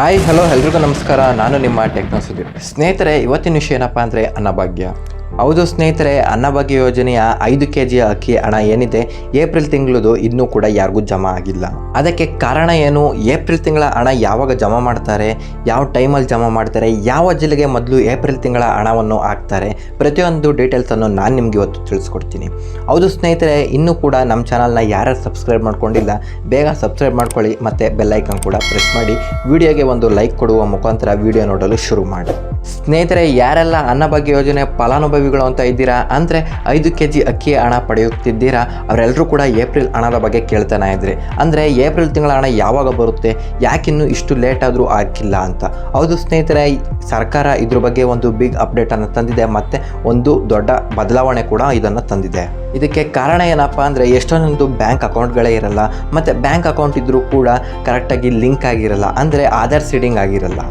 Hi hello ಎಲ್ರಿಗೂ ನಮಸ್ಕಾರ. ನಾನು ನಿಮ್ಮ ಟೆಕ್ನೋ ಸುದೀಪ್. ಸ್ನೇಹಿತರೆ, ಇವತ್ತಿನ ವಿಷಯ ಏನಪ್ಪ ಅಂದರೆ ಅನ್ನಭಾಗ್ಯ. ಹೌದು ಸ್ನೇಹಿತರೆ, ಅನ್ನಭಾಗ್ಯ ಯೋಜನೆಯ 5 kg ಅಕ್ಕಿ ಹಣ ಏನಿದೆ ಏಪ್ರಿಲ್ ತಿಂಗಳದು ಇನ್ನೂ ಕೂಡ ಯಾರಿಗೂ ಜಮಾ ಆಗಿಲ್ಲ. ಅದಕ್ಕೆ ಕಾರಣ ಏನು, ಏಪ್ರಿಲ್ ತಿಂಗಳ ಹಣ ಯಾವಾಗ ಜಮಾ ಮಾಡ್ತಾರೆ, ಯಾವ ಟೈಮಲ್ಲಿ ಜಮಾ ಮಾಡ್ತಾರೆ, ಯಾವ ಜಿಲ್ಲೆಗೆ ಮೊದಲು ಏಪ್ರಿಲ್ ತಿಂಗಳ ಹಣವನ್ನು ಹಾಕ್ತಾರೆ, ಪ್ರತಿಯೊಂದು ಡೀಟೇಲ್ಸನ್ನು ನಾನು ನಿಮ್ಗೆ ಇವತ್ತು ತಿಳಿಸ್ಕೊಡ್ತೀನಿ. ಹೌದು ಸ್ನೇಹಿತರೆ, ಇನ್ನೂ ಕೂಡ ನಮ್ಮ ಚಾನಲ್ನ ಯಾರು ಸಬ್ಸ್ಕ್ರೈಬ್ ಮಾಡ್ಕೊಂಡಿಲ್ಲ ಬೇಗ ಸಬ್ಸ್ಕ್ರೈಬ್ ಮಾಡ್ಕೊಳ್ಳಿ ಮತ್ತು ಬೆಲ್ಲೈಕನ್ ಕೂಡ ಪ್ರೆಸ್ ಮಾಡಿ ವಿಡಿಯೋಗೆ ಒಂದು ಲೈಕ್ ಕೊಡುವ ಮುಖಾಂತರ ವಿಡಿಯೋ ನೋಡಲು ಶುರು ಮಾಡಿ. ಸ್ನೇಹಿತರೆ, ಯಾರೆಲ್ಲ ಅನ್ನಭಾಗ್ಯ ಯೋಜನೆ ಫಲಾನುಭವಿಗಳು ಅಂತ ಇದ್ದೀರಾ, ಅಂದರೆ 5 kg ಅಕ್ಕಿ ಹಣ ಪಡೆಯುತ್ತಿದ್ದೀರಾ, ಅವರೆಲ್ಲರೂ ಕೂಡ ಏಪ್ರಿಲ್ ಹಣದ ಬಗ್ಗೆ ಕೇಳ್ತಾನೆ ಇದ್ರಿ. ಅಂದರೆ ಏಪ್ರಿಲ್ ತಿಂಗಳ ಹಣ ಯಾವಾಗ ಬರುತ್ತೆ, ಯಾಕಿನ್ನೂ ಇಷ್ಟು ಲೇಟ್ ಆದರೂ ಆಗಿಲ್ಲ ಅಂತ. ಹೌದು ಸ್ನೇಹಿತರೆ, ಸರ್ಕಾರ ಇದ್ರ ಬಗ್ಗೆ ಒಂದು ಬಿಗ್ ಅಪ್ಡೇಟನ್ನು ತಂದಿದೆ ಮತ್ತು ಒಂದು ದೊಡ್ಡ ಬದಲಾವಣೆ ಕೂಡ ಇದನ್ನು ತಂದಿದೆ. ಇದಕ್ಕೆ ಕಾರಣ ಏನಪ್ಪ ಅಂದರೆ, ಎಷ್ಟೊಂದು ಬ್ಯಾಂಕ್ ಅಕೌಂಟ್ಗಳೇ ಇರಲ್ಲ ಮತ್ತು ಬ್ಯಾಂಕ್ ಅಕೌಂಟ್ ಇದ್ದರೂ ಕೂಡ ಕರೆಕ್ಟಾಗಿ ಲಿಂಕ್ ಆಗಿರಲ್ಲ, ಅಂದರೆ ಆಧಾರ್ ಸೀಡಿಂಗ್ ಆಗಿರಲ್ಲ.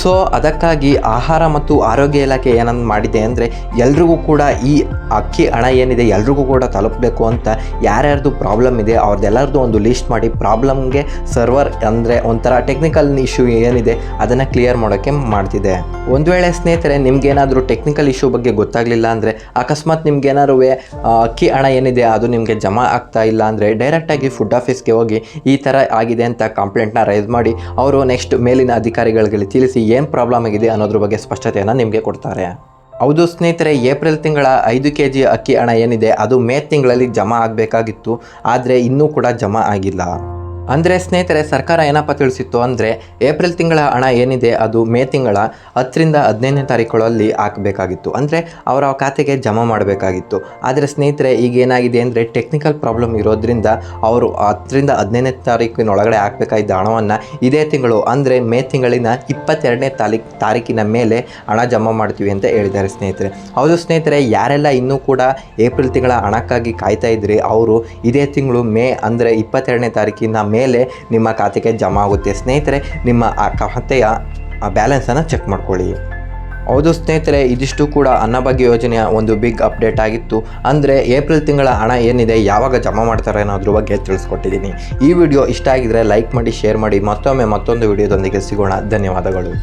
ಸೊ ಅದಕ್ಕಾಗಿ ಆಹಾರ ಮತ್ತು ಆರೋಗ್ಯ ಇಲಾಖೆ ಏನನ್ನು ಮಾಡಿದೆ ಅಂದರೆ, ಎಲ್ರಿಗೂ ಕೂಡ ಈ ಅಕ್ಕಿ ಹಣ ಏನಿದೆ ಎಲ್ರಿಗೂ ಕೂಡ ತಲುಪಬೇಕು ಅಂತ ಯಾರ್ಯಾರ್ದು ಪ್ರಾಬ್ಲಮ್ ಇದೆ ಅವ್ರದ್ದೆಲ್ಲರದು ಒಂದು ಲಿಸ್ಟ್ ಮಾಡಿ ಪ್ರಾಬ್ಲಮ್ಗೆ ಸರ್ವರ್ ಅಂದರೆ ಒಂಥರ ಟೆಕ್ನಿಕಲ್ ಇಶ್ಯೂ ಏನಿದೆ ಅದನ್ನು ಕ್ಲಿಯರ್ ಮಾಡೋಕ್ಕೆ ಮಾಡ್ತಿದೆ. ಒಂದು ವೇಳೆ ಸ್ನೇಹಿತರೆ ನಿಮ್ಗೇನಾದರೂ ಟೆಕ್ನಿಕಲ್ ಇಶ್ಯೂ ಬಗ್ಗೆ ಗೊತ್ತಾಗಲಿಲ್ಲ ಅಂದರೆ, ಅಕಸ್ಮಾತ್ ನಿಮ್ಗೇನಾದ್ರು ಅಕ್ಕಿ ಹಣ ಏನಿದೆ ಅದು ನಿಮಗೆ ಜಮಾ ಆಗ್ತಾ ಇಲ್ಲ ಅಂದರೆ, ಡೈರೆಕ್ಟಾಗಿ ಫುಡ್ ಆಫೀಸ್ಗೆ ಹೋಗಿ ಈ ಥರ ಆಗಿದೆ ಅಂತ ಕಂಪ್ಲೇಂಟ್ನ ರೈಸ್ ಮಾಡಿ ಅವರು ನೆಕ್ಸ್ಟ್ ಮೇಲಿನ ಅಧಿಕಾರಿಗಳಿಗೆ ತಿಳಿಸಿ ಏನು ಪ್ರಾಬ್ಲಮ್ ಆಗಿದೆ ಅನ್ನೋದ್ರ ಬಗ್ಗೆ ಸ್ಪಷ್ಟತೆಯನ್ನು ನಿಮಗೆ ಕೊಡ್ತಾರೆ. ಹೌದು ಸ್ನೇಹಿತರೆ, ಏಪ್ರಿಲ್ ತಿಂಗಳ 5 kg ಅಕ್ಕಿ ಹಣ ಏನಿದೆ ಅದು ಮೇ ತಿಂಗಳಲ್ಲಿ ಜಮಾ ಆಗಬೇಕಾಗಿತ್ತು, ಆದರೆ ಇನ್ನೂ ಕೂಡ ಜಮಾ ಆಗಿಲ್ಲ. ಅಂದರೆ ಸ್ನೇಹಿತರೆ, ಸರ್ಕಾರ ಏನಪ್ಪ ತಿಳಿಸಿತ್ತು ಅಂದರೆ, ಏಪ್ರಿಲ್ ತಿಂಗಳ ಹಣ ಏನಿದೆ ಅದು ಮೇ ತಿಂಗಳ 10ರಿಂದ 15ನೇ ತಾರೀಕುಗಳಲ್ಲಿ ಹಾಕಬೇಕಾಗಿತ್ತು, ಅಂದರೆ ಅವರ ಖಾತೆಗೆ ಜಮಾ ಮಾಡಬೇಕಾಗಿತ್ತು. ಆದರೆ ಸ್ನೇಹಿತರೆ, ಈಗ ಏನಾಗಿದೆ ಅಂದರೆ ಟೆಕ್ನಿಕಲ್ ಪ್ರಾಬ್ಲಮ್ ಇರೋದ್ರಿಂದ ಅವರು 10ರಿಂದ 15ನೇ ತಾರೀಕಿನೊಳಗಡೆ ಹಾಕಬೇಕಾಗಿದ್ದ ಹಣವನ್ನು ಇದೇ ತಿಂಗಳು ಅಂದರೆ ಮೇ ತಿಂಗಳಿನ 22ನೇ ತಾರೀಕಿನ ಮೇಲೆ ಹಣ ಜಮಾ ಮಾಡ್ತೀವಿ ಅಂತ ಹೇಳಿದ್ದಾರೆ ಸ್ನೇಹಿತರೆ. ಹೌದು ಸ್ನೇಹಿತರೆ, ಯಾರೆಲ್ಲ ಇನ್ನೂ ಕೂಡ ಏಪ್ರಿಲ್ ತಿಂಗಳ ಹಣಕ್ಕಾಗಿ ಕಾಯ್ತಾ ಇದ್ರಿ ಅವರು ಇದೇ ತಿಂಗಳು ಮೇ ಅಂದರೆ 22ನೇ ತಾರೀಕಿನ ಮೇಲೆ ನಿಮ್ಮ ಖಾತೆಗೆ ಜಮಾ ಆಗುತ್ತೆ. ಸ್ನೇಹಿತರೆ, ನಿಮ್ಮ ಆ ಖಾತೆಯ ಬ್ಯಾಲೆನ್ಸನ್ನು ಚೆಕ್ ಮಾಡ್ಕೊಳ್ಳಿ. ಹೌದು ಸ್ನೇಹಿತರೆ, ಇದಿಷ್ಟು ಕೂಡ ಅನ್ನಭಾಗ್ಯ ಯೋಜನೆಯ ಒಂದು ಬಿಗ್ ಅಪ್ಡೇಟ್ ಆಗಿತ್ತು. ಅಂದರೆ ಏಪ್ರಿಲ್ ತಿಂಗಳ ಹಣ ಏನಿದೆ ಯಾವಾಗ ಜಮಾ ಮಾಡ್ತಾರೆ ಅನ್ನೋದ್ರ ಬಗ್ಗೆ ತಿಳಿಸ್ಕೊಟ್ಟಿದ್ದೀನಿ. ಈ ವಿಡಿಯೋ ಇಷ್ಟ ಆಗಿದ್ರೆ ಲೈಕ್ ಮಾಡಿ, ಶೇರ್ ಮಾಡಿ. ಮತ್ತೊಂದು ವಿಡಿಯೋದೊಂದಿಗೆ ಸಿಗೋಣ. ಧನ್ಯವಾದಗಳು.